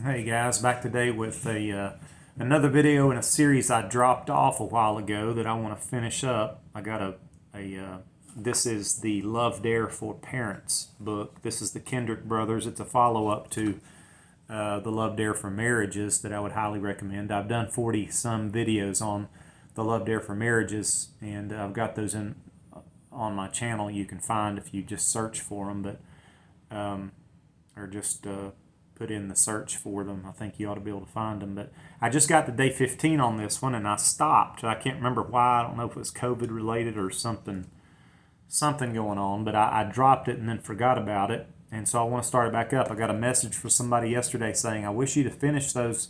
Hey guys, back today with another video in a series I dropped off a while ago that I want to finish up. I got this is the Love Dare for Parents book. This is the Kendrick Brothers. It's a follow-up to the Love Dare for Marriages that I would highly recommend. I've done 40 some videos on the Love Dare for Marriages, and I've got those on my channel. You can find if you just search for them, or just put in the search for them. I think you ought to be able to find them. But I just got to day 15 on this one, and I stopped. I can't remember why. I don't know if it was COVID related or something going on, but I dropped it and then forgot about it. And so I want to start it back up. I got a message from somebody yesterday saying, I wish you to finish those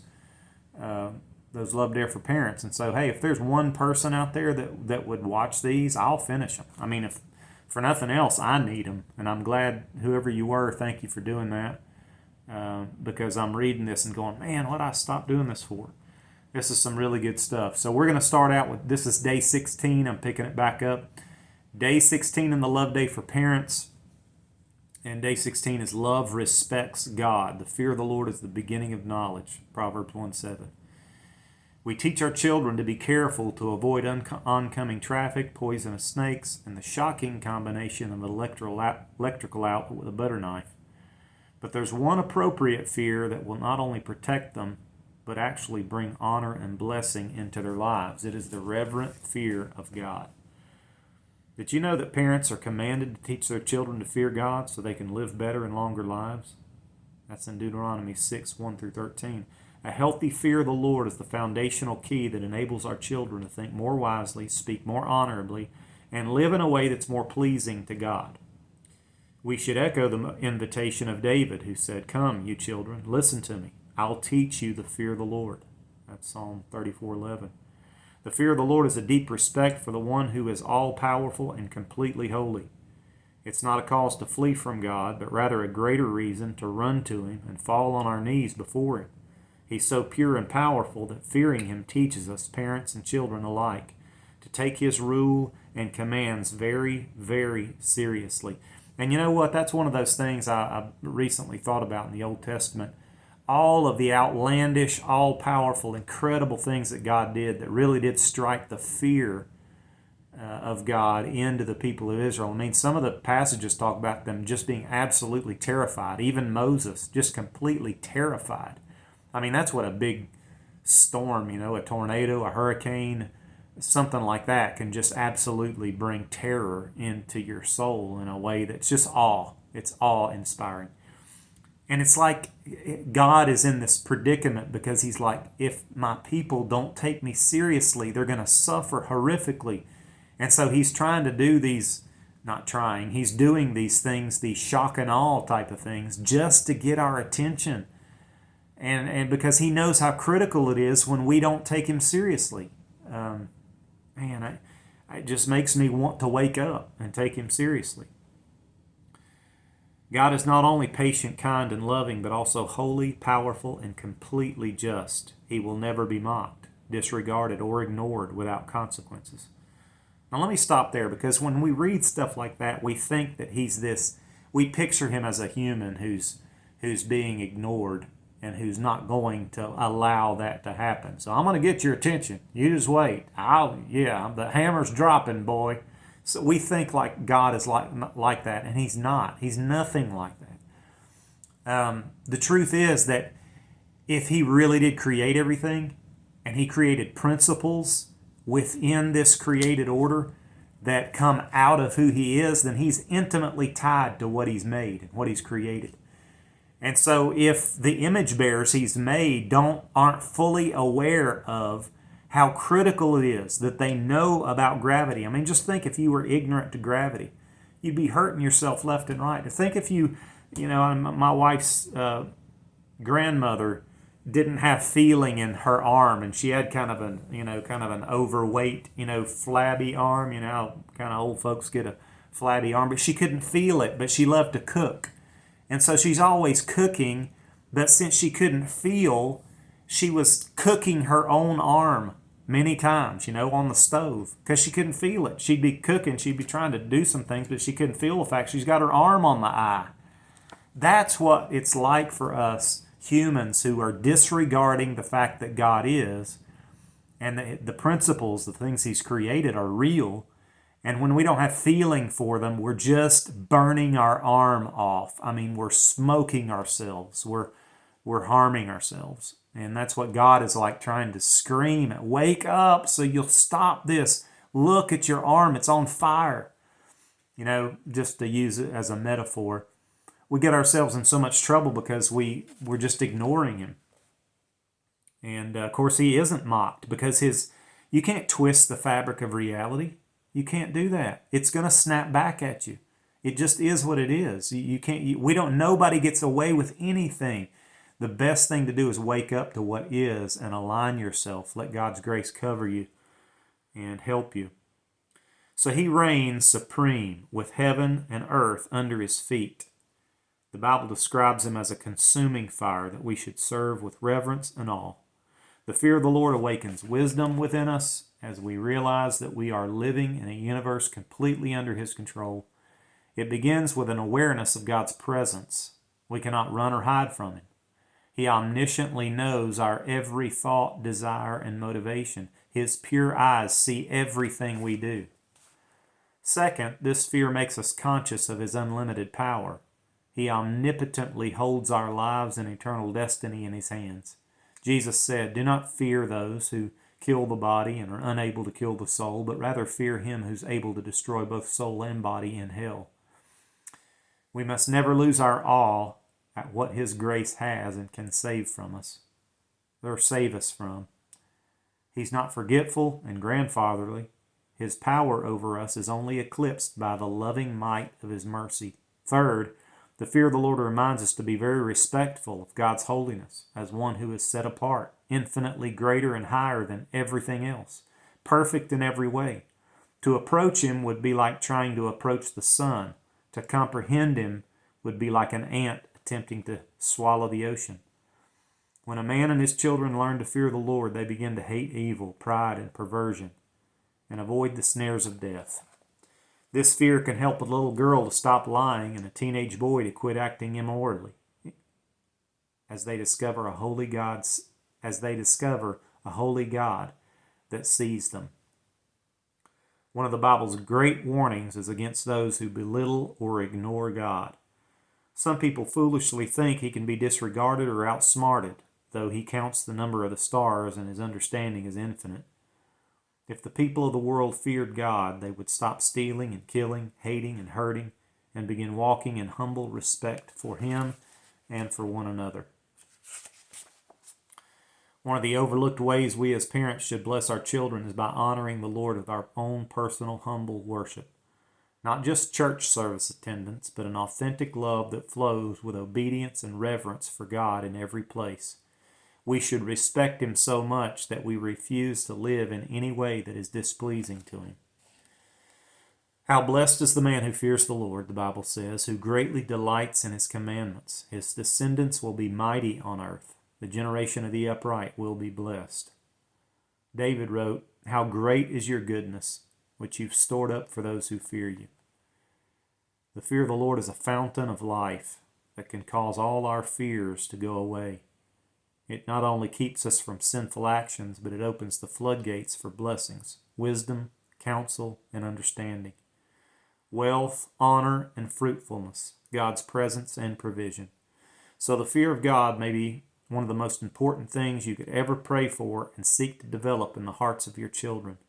Love Dare for Parents. And so, hey, if there's one person out there that would watch these, I'll finish them. I mean, if for nothing else, I need them. And I'm glad whoever you were, thank you for doing that. Because I'm reading this and going, man, what I stopped doing this for? This is some really good stuff. So we're going to start out with, this is day 16. I'm picking it back up. Day 16 in the Love Day for Parents. And day 16 is love respects God. The fear of the Lord is the beginning of knowledge. Proverbs 1:7. We teach our children to be careful to avoid oncoming traffic, poisonous snakes, and the shocking combination of an electrical outlet with a butter knife. But there's one appropriate fear that will not only protect them, but actually bring honor and blessing into their lives. It is the reverent fear of God. Did you know that parents are commanded to teach their children to fear God so they can live better and longer lives? That's in Deuteronomy 6:1-13. A healthy fear of the Lord is the foundational key that enables our children to think more wisely, speak more honorably, and live in a way that's more pleasing to God. We should echo the invitation of David, who said, "Come, you children, listen to me. I'll teach you the fear of the Lord." That's Psalm 34:11. The fear of the Lord is a deep respect for the one who is all-powerful and completely holy. It's not a cause to flee from God, but rather a greater reason to run to Him and fall on our knees before Him. He's so pure and powerful that fearing Him teaches us, parents and children alike, to take His rule and commands very, very seriously. And you know what? That's one of those things I recently thought about in the Old Testament. All of the outlandish, all-powerful, incredible things that God did that really did strike the fear of God into the people of Israel. I mean, some of the passages talk about them just being absolutely terrified. Even Moses, just completely terrified. I mean, that's what a big storm, a tornado, a hurricane, something like that can just absolutely bring terror into your soul in a way that's just awe. It's awe-inspiring. And it's like God is in this predicament because He's like, if my people don't take me seriously, they're going to suffer horrifically. And so He's trying to do these, not trying, He's doing these things, these shock and awe type of things, just to get our attention. And because He knows how critical it is when we don't take Him seriously. It just makes me want to wake up and take Him seriously. God is not only patient, kind, and loving, but also holy, powerful, and completely just. He will never be mocked, disregarded, or ignored without consequences. Now let me stop there, because when we read stuff like that, we think that He's this, we picture Him as a human who's being ignored and who's not going to allow that to happen. So I'm going to get your attention. You just wait. The hammer's dropping, boy. So we think like God is like that, and He's not. He's nothing like that. The truth is that if He really did create everything, and He created principles within this created order that come out of who He is, then He's intimately tied to what He's made and what He's created. And so if the image bearers He's made aren't fully aware of how critical it is that they know about gravity. I mean, just think if you were ignorant to gravity. You'd be hurting yourself left and right. To think if my wife's grandmother didn't have feeling in her arm, and she had kind of an overweight, flabby arm, how kind of old folks get a flabby arm, but she couldn't feel it, but she loved to cook. And so she's always cooking, but since she couldn't feel, she was cooking her own arm many times, on the stove, because she couldn't feel it. She'd be cooking, she'd be trying to do some things, but she couldn't feel the fact she's got her arm on the eye. That's what it's like for us humans who are disregarding the fact that God is, and the principles, the things He's created are real. And when we don't have feeling for them, we're just burning our arm off. I mean, we're smoking ourselves. We're harming ourselves. And that's what God is like, trying to scream at. Wake up so you'll stop this. Look at your arm. It's on fire. You know, just to use it as a metaphor. We get ourselves in so much trouble because we're just ignoring Him. And of course, He isn't mocked, because you can't twist the fabric of reality. You can't do that. It's going to snap back at you. It just is what it is. You can't. Nobody gets away with anything. The best thing to do is wake up to what is and align yourself. Let God's grace cover you and help you. So He reigns supreme with heaven and earth under His feet. The Bible describes Him as a consuming fire that we should serve with reverence and awe. The fear of the Lord awakens wisdom within us as we realize that we are living in a universe completely under His control. It begins with an awareness of God's presence. We cannot run or hide from Him. He omnisciently knows our every thought, desire, and motivation. His pure eyes see everything we do. Second, this fear makes us conscious of His unlimited power. He omnipotently holds our lives and eternal destiny in His hands. Jesus said, "Do not fear those who kill the body and are unable to kill the soul, but rather fear Him who's able to destroy both soul and body in hell." We must never lose our awe at what His grace has and can save from us, or save us from. He's not forgetful and grandfatherly. His power over us is only eclipsed by the loving might of His mercy. Third, the fear of the Lord reminds us to be very respectful of God's holiness as one who is set apart, infinitely greater and higher than everything else, perfect in every way. To approach Him would be like trying to approach the sun. To comprehend Him would be like an ant attempting to swallow the ocean. When a man and his children learn to fear the Lord, they begin to hate evil, pride, and perversion, and avoid the snares of death. This fear can help a little girl to stop lying and a teenage boy to quit acting immorally as they discover a holy God that sees them. One of the Bible's great warnings is against those who belittle or ignore God. Some people foolishly think He can be disregarded or outsmarted, though He counts the number of the stars and His understanding is infinite. If the people of the world feared God, they would stop stealing and killing, hating and hurting, and begin walking in humble respect for Him and for one another. One of the overlooked ways we as parents should bless our children is by honoring the Lord with our own personal, humble worship. Not just church service attendance, but an authentic love that flows with obedience and reverence for God in every place. We should respect Him so much that we refuse to live in any way that is displeasing to Him. How blessed is the man who fears the Lord, the Bible says, who greatly delights in His commandments. His descendants will be mighty on earth. The generation of the upright will be blessed. David wrote, "How great is your goodness, which you've stored up for those who fear you." The fear of the Lord is a fountain of life that can cause all our fears to go away. It not only keeps us from sinful actions, but it opens the floodgates for blessings, wisdom, counsel, and understanding, wealth, honor, and fruitfulness, God's presence and provision. So the fear of God may be one of the most important things you could ever pray for and seek to develop in the hearts of your children.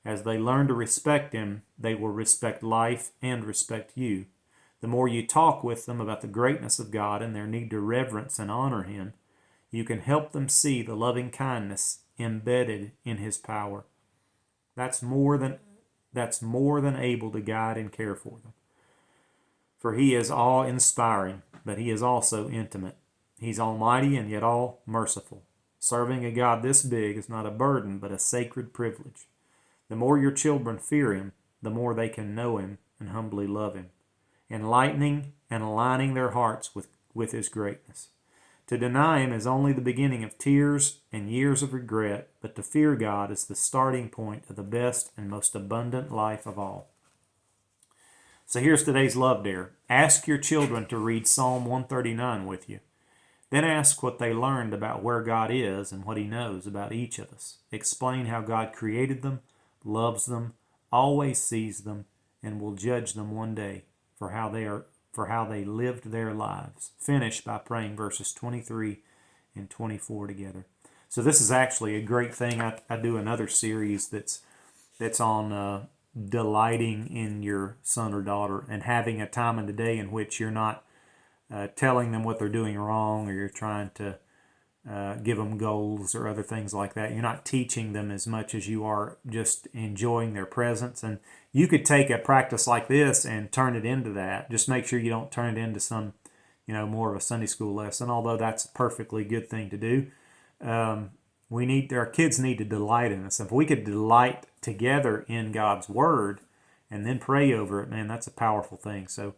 As they learn to respect Him, they will respect life and respect you. The more you talk with them about the greatness of God and their need to reverence and honor Him, you can help them see the loving kindness embedded in His power. That's more than able to guide and care for them. For He is awe-inspiring, but He is also intimate. He's almighty and yet all merciful. Serving a God this big is not a burden, but a sacred privilege. The more your children fear Him, the more they can know Him and humbly love Him, enlightening and aligning their hearts with His greatness. To deny Him is only the beginning of tears and years of regret, but to fear God is the starting point of the best and most abundant life of all. So here's today's love dare. Ask your children to read Psalm 139 with you. Then ask what they learned about where God is and what He knows about each of us. Explain how God created them, loves them, always sees them, and will judge them one day for how they lived their lives. Finish by praying verses 23 and 24 together. So this is actually a great thing. I do another series that's on delighting in your son or daughter and having a time in the day in which you're not telling them what they're doing wrong, or you're trying to give them goals or other things like that. You're not teaching them as much as you are just enjoying their presence. And you could take a practice like this and turn it into that. Just make sure you don't turn it into some, more of a Sunday school lesson, although that's a perfectly good thing to do. Our kids need to delight in us. If we could delight together in God's Word and then pray over it, man, that's a powerful thing. So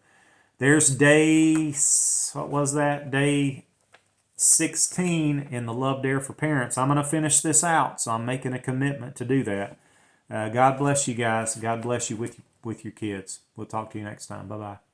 there's day 16 in the Love Dare for Parents. I'm going to finish this out, so I'm making a commitment to do that. God bless you guys. God bless you with your kids. We'll talk to you next time. Bye-bye.